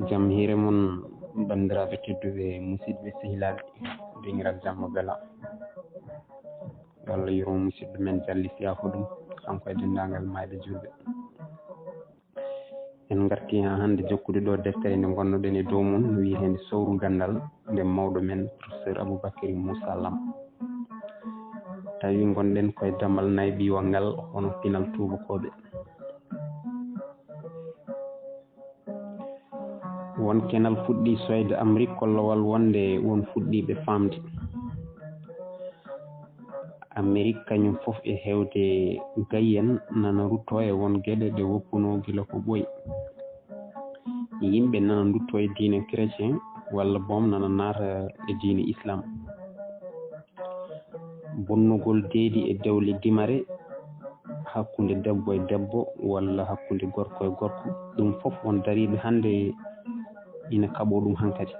jam hiire mon bandiraɓe tedduɓe musidɓe sehilaɓe Dingiral Jamma Belaa Allah yurmo musidɗo men Jalli Siyafo ɗum kanko e dendagal mayde julɓe. En garti ha hande jokkude ɗo deftere nde gonnoɗen e dow mum wiyetende Sawru Ganndal nde mawɗo men professeur Abuubakri Muusaa LAM. Tawi gonɗen koye damal naybiwa ngal hono pinal tubakoɓe. won kenal fuɗɗi soyde Amérique kollowal wonde won fuɗɗiɓe famde Amérique kañum fof e hewde gayyen nana rutto e won gueɗe ɗe woppuno gila ko ɓooyi yimɓe nana dutto e diine chrétien walla boom nana naata e diine islam bonnugol deedi e dewle dimare hakkunde debbo e debbo walla hakkunde gorko e gorko ɗum fof won dariɓe hande ina kaɓo ɗum hankadi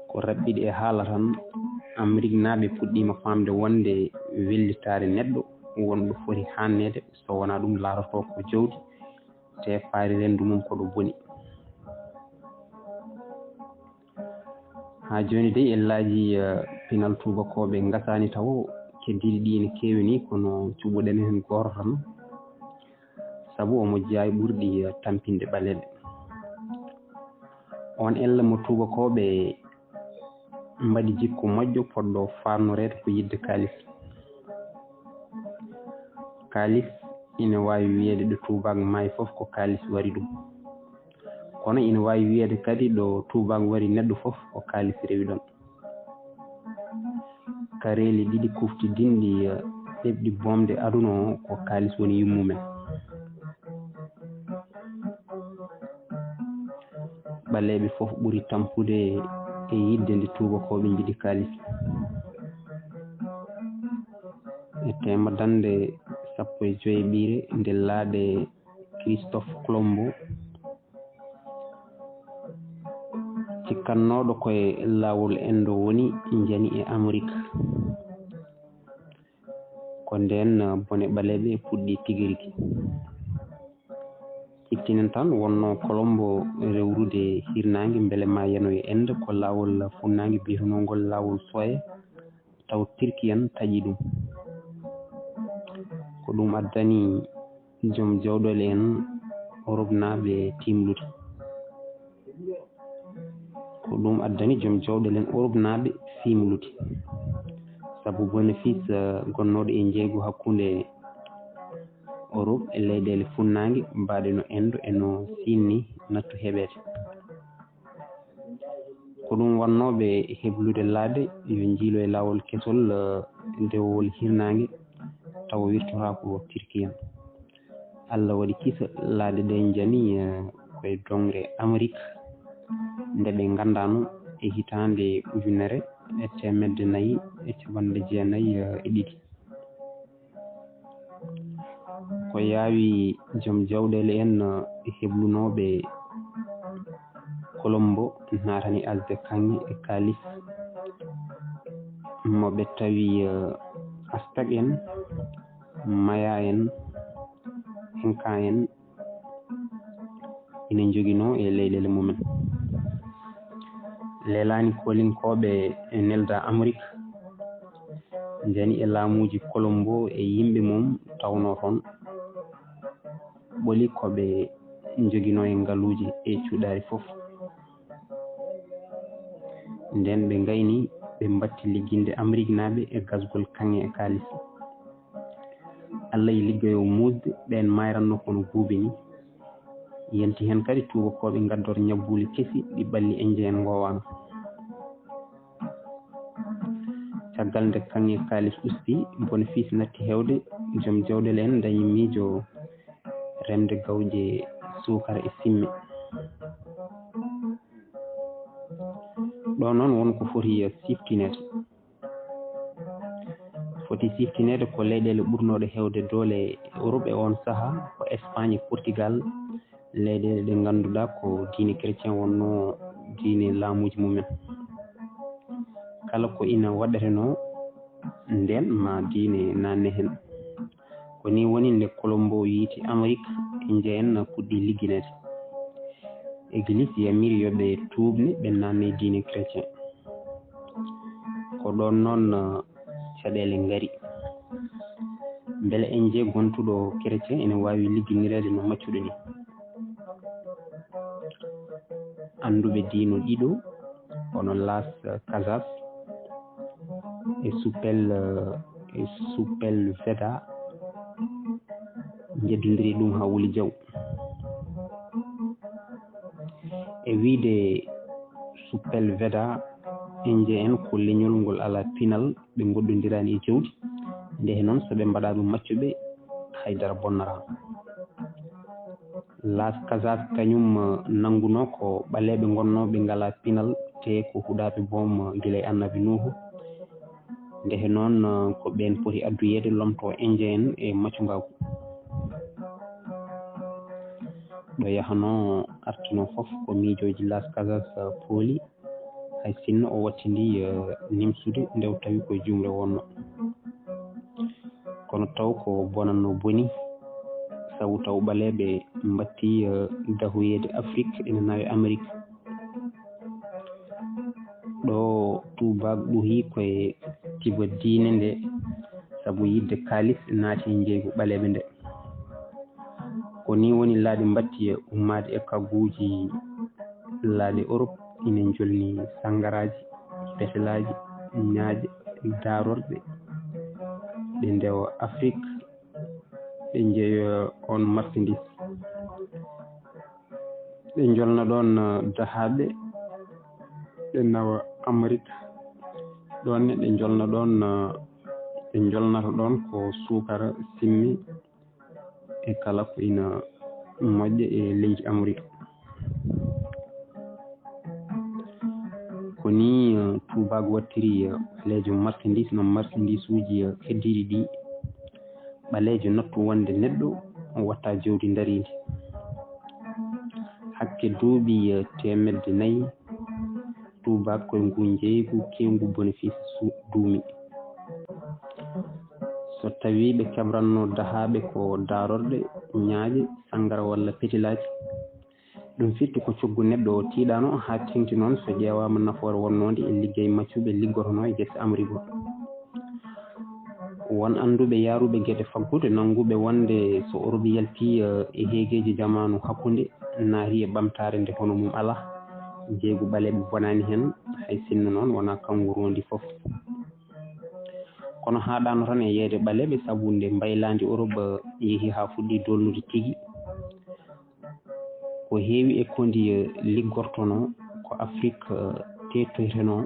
ko raɓɓiɗi e haala tan Amérique naaɓe puɗɗima famde wonde wellitare neɗɗo wonɗo foti hannede so wona ɗum laatoto ko jawdi te faari rendu mum koɗo boni ha joni dey en laaji pinal tubakoɓe gasani taw keddiɗi ɗi ne kewi ni kono cuɓuɗen hen goto tan saabu omo jeeya ɓurɗi tampinde ɓaleɓe on ella mo tubakoɓe mbaɗi jikku moƴƴo poɗɗo farnorede ko yidde kalis ina wawi wiyede ɗo tubago maayi foof ko kalis wari ɗum kono ina wawi wiyede kadi ɗo tubago wari neɗɗo foof ko kalis rewi ɗon kareli ɗiɗi kuftidinɗi ɗeɓɗi bomde aduna o ko kalis woni yummumen ɓaleɓe foof ɓuuri tampude e yidde nde tubakoɓe jiiɗi kalis e temadande 15 ɓiire nde laaɗe Christophe Colombo cikkannoɗo koye lawol endo woni jani e Amérique ko nden bone ɓaleɓe puɗɗi tigui rigui ciftinen tan wonno Colombo rewrude hirnangue beele ma yanoye ende ko lawol funnangue biyetenogol lawol soye taw Turki en taaƴi ɗum ko ɗum addani joom jawɗele en Europe naaɓe timlude fimlude saabu bénéfice gonnoɗo e jeeygu hakkude Europe e leyɗele funnangue mbaɗe no Inde eno Sinni nattu heɓede ko ɗum wannoɓe heblude laade yo jiilo e lawol kesol dewowol hirnangue tawa wirtota ko Turki en Allah waɗi kisa laade ɗe jani koye dongre Amérique nde ɓe gandano e hitande 1992 ko yaawi joom jawɗele en heblunoɓe Colombo natani asde kanŋe e kalis moɓe tawi Aztec en Maya en Inca en ina joguino e leyɗele mumen lelani kolinkoɓe e nelda Amérique jani e laamuji Colombo e yimɓe mum tawno toon ɓoli koɓe joguino e ngaluji e cuɗari foof nden ɓe gayni ɓe mbatti ligginde Amérique naaɓe e gasgol kanŋe e kalis Allah e liggayo musde ɓen mayranno kono buubi ni yenti hen kadi tubakoɓe gaddor ñabbuli kesi ɗi ɓalli Indien en gowano caggal nde kanŋe kalis usti bénéfice natti hewde joom jawɗele en dañi miijo remde gawƴe sukara e simme ɗo noon wonko foti siftinede ko leyɗele ɓurnoɗe hewde doole Europe e on saaha ko Espagne e Portugal leyɗele ɗe ganduɗa ko diine chrétien wonno diine laamuji mumen kala ko ina waɗeteno nden ma diine nanne hen ko ni woni nde Colombo yiiti Amérique en puɗɗi ligginede église yamiri yoɓe tuubne ɓe nanne diine chrétien ko ɗon noon caɗele ngari beele en je gontuɗo chrétien ene wawi ligginirede no maccuɗo ni anduɓe diino ɗiɗo hono Las Casas e suppel veda jeddodiri ɗum ha wuli jaw e wiide suppel veda en ko leñol ngol ala pinal ɓe goddodirani e jawdi nde noon soɓe mbaɗa ɗum maccuɓe haydara bonnata Las Casas kañum nanguno ko ɓaleɓe gonnoɓe ngala pinal te ko huɗaɓe boom guila e annabi Nuhu nde noon ko ɓen poti adduyede lomto indien en e maccugagu ɗo yahano artino foof ko miijoji Las Casas pooli hay sinno o wattindi nimsude nde tawi koye jumre wonno kono taw ko bonanno boni sabu taw ɓaleɓe mbatti dahoyede Afrique ene nawe Amérique ɗo tubak ɓuuri koye tiba diine nde sabu yidde kalis naati e jeygu ɓaleɓe nde ko ni woni laaɗi mbatti ummade e kagguji laaɗi Europe ina jolni sangaraji betelaji ñaaje darorɗe ɓe ndewa Afrique ɓe jeeya on marchandise ɓe jolna ɗon dahaɓe ɓe nawa Amérique ɗon ɓe jolna ɗon ɓe jolnata ɗon ko sukara simmi e kala ko ina moƴƴa e leydi Amérique ko ni tubago wattiri ɓalejo marchandise no marchandise uji heddiɗi ɗi ɓalejo nattu wonde neɗɗo watta jawdi daridi hakke duuɓi 400 tubak koye ngu jeygu kewgu bénéfice duumi so tawi ɓe keɓranno dahaɓe ko darorɗe ñaaƴe sangara walla petilaji ɗum firti ko coggu neɗɗo o tiiɗano ha tengti noon so ƴeewama nafoore wonnode e liggey maccuɓe liggotono e gese Amérique won anduɓe yaruɓe gueɗe faggude nanguɓe wonde so Europe yalti e heegueji jamanu hakkude naari e ɓamtare nde hono mum ala jeygu ɓaleɓe bonani hen hay sinno noon wona kangu rondi foof kono haɗano tan e yeeyde ɓaleɓe saabu nde mbaylandi Europe yeehi ha fuɗɗi dolnude tigui ko heewi e kondi liggortono ko Afrique tettoyteno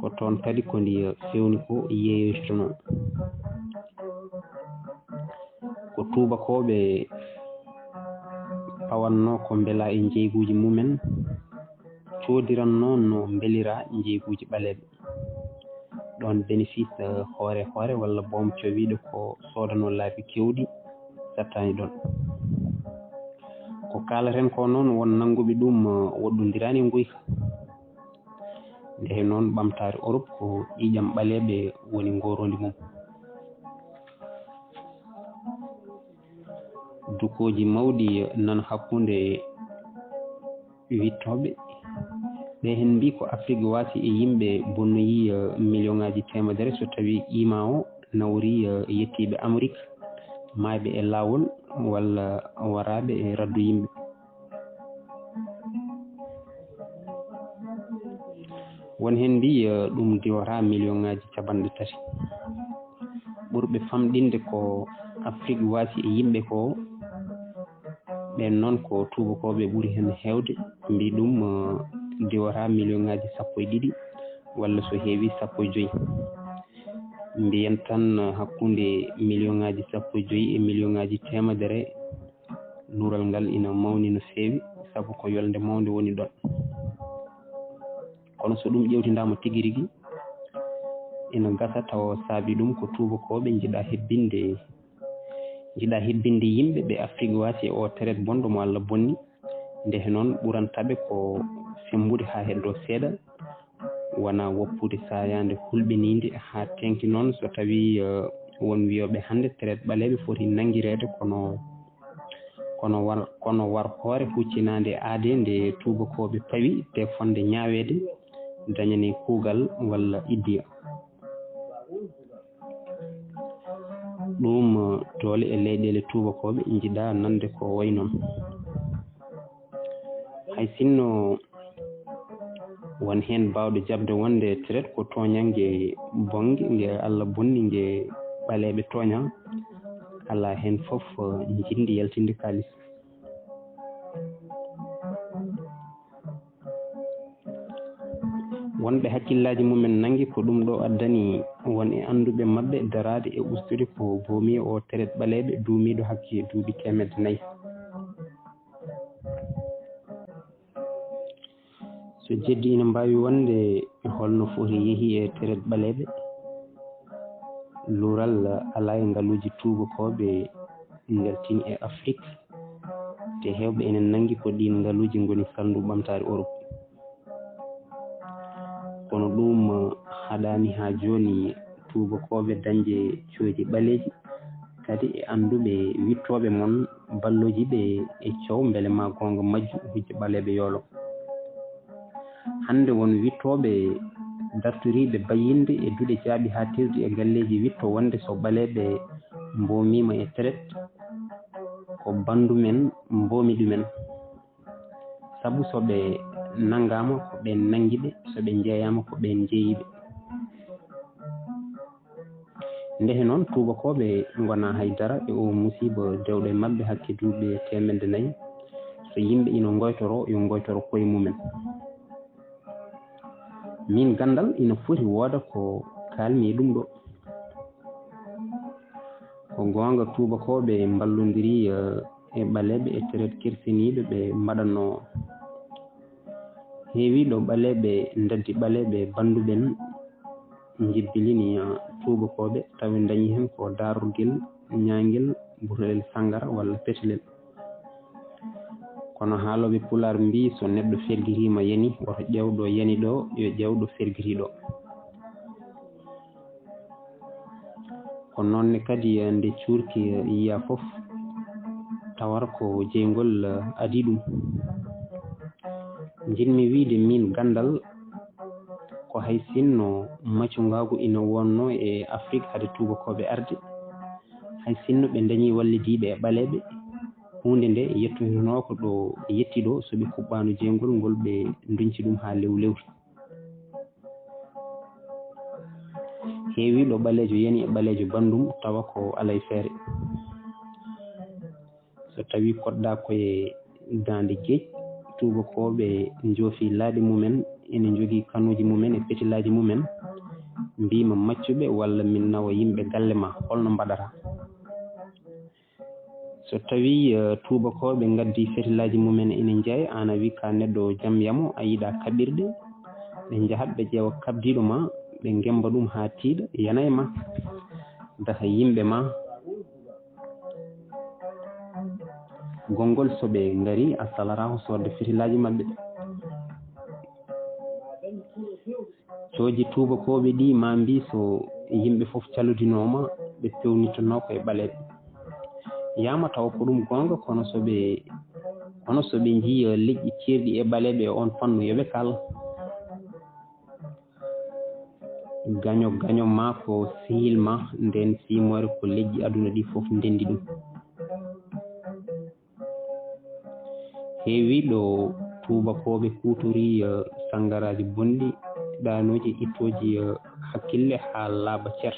ko toon kadi kondi fewni ko yeeyoytono ko tubakoɓe pawanno ko beela e jeyguji mumen codiranno no beelira jeyguji ɓaleɓe ɗon bénéfice hoore hoore walla boom cowiɗo ko sodano laabi kewɗi sattani ɗon ko kalaten ko noon won nanguɓe ɗum woɗɗodirani e guyka nde noon ɓamtare Europe ko ƴiƴam ɓaleɓe woni gorondi mum dukoji mawɗi nan hakkude wittoɓe ɓe hen mbi ko Afrique wasi e yimɓe bonnoyi million ngaji temedere so tawi qima o nawri yettiɓe Amérique mayɓe e lawol walla waraɓe e raddu yimɓe won hen mbi ɗum diwata million ngaji capanɗe 3 ɓurɓe famɗinde ko Afrique wasi e yimɓe ko ɓen noon ko tubakoɓe ɓuuri hen hewde mbi ɗum diwata million ngaji 12 walla so heewi 15 mbiyen tan hakkude million ngaji 15 e million ngaji temedere luural ngal ina mawni no feewi sabu ko yolde mawde woni ɗon kono so ɗum ƴewtidama tigui rigui ina gasa taw saabi ɗum ko tubakoɓe jiiɗa hebbinde yimɓe ɓe Afrique wasi o traite bonɗo mo Allah bonni nde noon ɓurantaɓe ko fembude ha heddo seeɗa wona woppude sayande hulɓinide ha tengti noon so tawi won wiyoɓe hannde traite ɓaleɓe foti nangirede kono war hoore huccinade aade nde tubakoɓe pawi te fonde ñaawede dañane kuugal walla iddiya. ɗum doole e leyɗele tubakoɓe jiɗa nande ko way noon. hay sinno won hen bawɗo jabde wonde traite ko toñangue bongue ngue Allah bonni ngue ɓaleɓe toña, ala hen foof jindi yaltinde kalis. wonɓe hakkillaji mumen nangi ko ɗum ɗo addani won e anduɓe mabɓe darade e ustude ko bomi o traite ɓaleɓe duumiɗo hakke duuɓi 400. so jeddi ina mbawi wonde holno foti yeehi e traite ɓaleɓe. luural ala e ngaluji tubakoɓe ngaltini e Afrique, te hewɓe enen nangi ko ɗin ngaluji goni sandu ɓamtare Europe. kono ɗum haɗani ha joni tubakoɓe dañde cooji ɓaleji kadi e anduɓe wittoɓe mon balloji ɓe e cow beele ma gonga majju hujja ɓaleɓe yoolo. hande won wittoɓe dartoriɓe bayinde e duuɗe jaaɓi-haaɗtirde e galleji witto wonde so ɓaleɓe mbomima e traite ko bandu men mbomi ɗumen, saabu soɓe nangama ko ɓen nanguiɓe, soɓe jeeyama ko ɓen jeeyiɓe. ndehe noon tubakoɓe gona haydara e o musiba dewɗo e mabɓe hakke duuɓi 400. so yimɓe ina goytoro yo goytoro koye mumen. min Ganndal ina foti wooda ko kalmi ɗum ɗo. ko gonga tubakoɓe ballodiri e ɓaleɓe e traite kersiniɓe ɓe mbaɗanno. heewiɗo ɓaleɓe daddi ɓaleɓe banduɓen jibbilini tubakoɓe tawi dañi hen ko darorguel, ñaguel, butelel sangara walla petelel. kono haaloɓe Pulaar mbi so neɗɗo ferguirima yani woto ƴewɗo yani ɗo yo ƴewɗo ferguiriɗo. ko noonne kadi nde cuurki yiya foof tawata ko jeygol adi ɗum. jinmi wiide min Ganndal ko hay sinno maccugagu ina wonno e Afrique hade tubakoɓe arde, hay sinno ɓe dañi wallidiɓe e ɓaleɓe, hunde nde yettotono ko ɗo yetti ɗo soɓe kuɓɓano jeygol ngol ɓe duñci ɗum ha lewlewti. heewiɗo ɓalejo yani e ɓalejo bandum tawa ko alay feere. so tawi koɗɗa koye dande gueƴ, tubakoɓe joofi laaɗi mumen ene jogui kanuji mumen e petilaji mumen, mbima maccuɓe walla min nawa yimɓe galle ma holno mbaɗata. so tawi tubakoɓe gaddi fetilaji mumen ene jeeya, an a wi ka neɗɗo jaam yamo a yiiɗa kaɓirɗe, ɓe jaahat ɓe ƴeewa kabdiɗo ma ɓe gemba ɗum ha tiiɗa yana e ma daha yimɓe ma. gongol soɓe gari a salarako sodde fetilaji mabɓe. cooji tubakoɓe ɗi ma mbi so yimɓe foof calodinoma ɓe pewnittono koye ɓaleɓe. yama taw ko ɗum gonga, kono soɓe jii leƴƴi ceerɗi e ɓaleɓe e on fannu yoɓe kal. gaño ma ko sehil ma nden simore ko leƴƴi aduna ɗi foof ndendi ɗum. heewiɗo tubakoɓe kutori sangaraji bonɗi, ɗanoji ittoji hakkille ha laaɓa ceer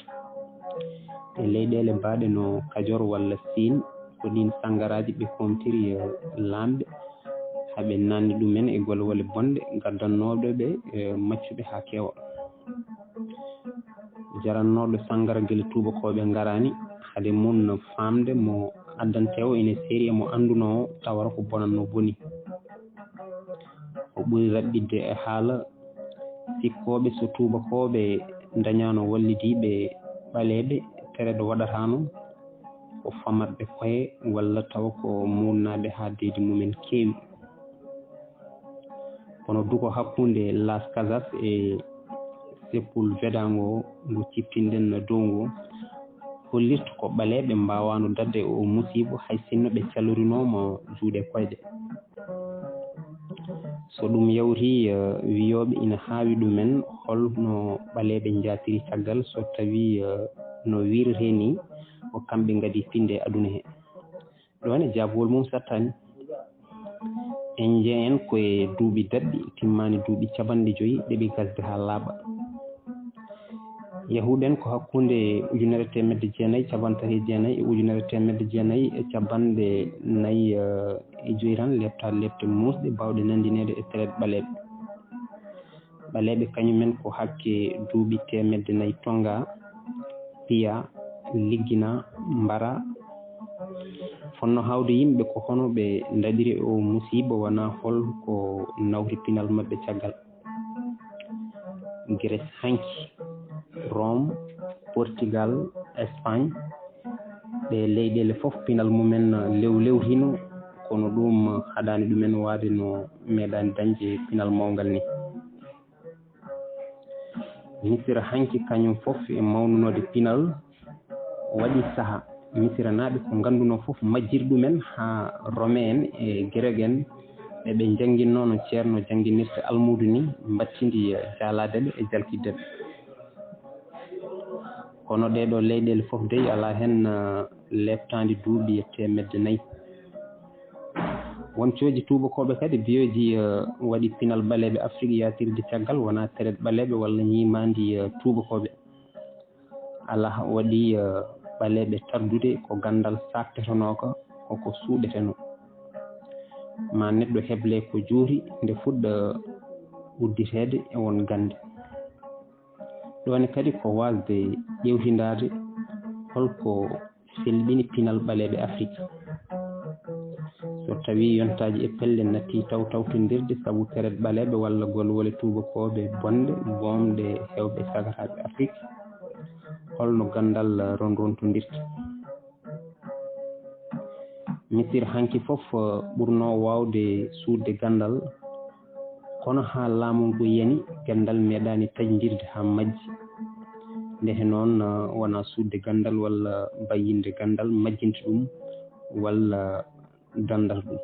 e leyɗele mbaɗe no Kajoor walla Siin, ko ɗin sangaraji ɓe komtiri lamɓe haɓe nanni ɗumen e golwole bonde gaddannoɗo ɓe maccuɓe ha keewa. jarannoɗo sangara guel tubakoɓe garani haade mum famde mo addantewo ene seeri emo anduno tawara ko bonanno boni. o ɓuri raɓɓidde e haala sikkoɓe so tubakoɓe dañano wallidiɓe ɓaleɓe traite waɗatano ko famatɓe koye walla taw ko murnaɓe ha deydi mumen keewi. kono duko hakkunde Las Casas e seppul wedango ngo ciftinɗen dow ngo hollirta ko ɓaleɓe mbawano dadde o musiba hay sinno ɓe calorinomo juuɗe koyɗe. So ɗum yawti wiyoɓe ina haawi ɗumen holno ɓaleɓe jatiri caggal so tawi no wirete ni ko kamɓe ngadi finde aduna he. ɗone jaabugol mum sattani en jeen koye duuɓi daɗɗi timmani duuɓi 5 ɗeɓi gasde ha laaɓa. yahuɗen ko hakkunde 1939 e 1945 tan lebtade lebte musɗe bawɗe nandinede e traite ɓaleɓe. ɓaleɓe kañumen ko hakke duuɓi 400 tonga piya liggina mbara fonno hawde yimɓe ko hono ɓe daɗiri o musiba wona holko nawri pinal maɓɓe caggal. Grèce hanki, Rome, Portugal, Espagne ɗe leyɗele fof pinal mumen lewlewtino kono ɗum haɗani ɗumen waade no meeɗani dañde pinal mawgal ni. Misira hanki kañum fof e mawnunode pinal waɗi saaha misira naaɓe ko ngannduno fof majjiri ɗumen ha Rome en e Grec en eɓe jangginno no ceerno jannginirte almudu ni mbattidi jaaladeɓe e jalkiddeɓe. kono ɗeɗo leyɗele fof dey ala hen lebtandi duuɓi 400. won cooji tubakoɓe kadi biyoji waɗi pinal ɓaleɓe Afrique yatirde caggal wona traite ɓaleɓe walla ñimandi tubakoɓe. ala waɗi ɓaleɓe tardude ko Ganndal saktetonoka koko suuɗeteno ma neɗɗo heble ko juuri nde fuɗɗa udditede e won gande. ɗone kadi ko wasde ƴewtidade holko selɓini pinal ɓaleɓe Afrique. so tawi yontaji e pelle natti tawtodirde saabu traite ɓaleɓe walla golwole tubakoɓe bonde bomɗe hewɓe sagataɓe Afrique holno Ganndal ronrontodirta. Misir hanki fof ɓurno wawde suudde Ganndal kono ha laamu ngu yani Ganndal meeɗani taƴdirde ha majji. ndehe noon wona suudde Ganndal walla bayinde Ganndal majjinta ɗum walla dandal ɗum.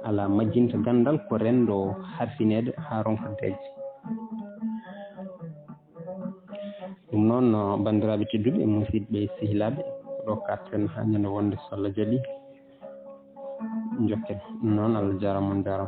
ala majjinta Ganndal ko rendo harfinede ha ronka deeje. ɗum noon bandiraɓe tedduɓe e musidɓe sehilaɓe ɗo katten ha ñande wonde so Allah jaaɓi jokken noon Allah jarama on jarama.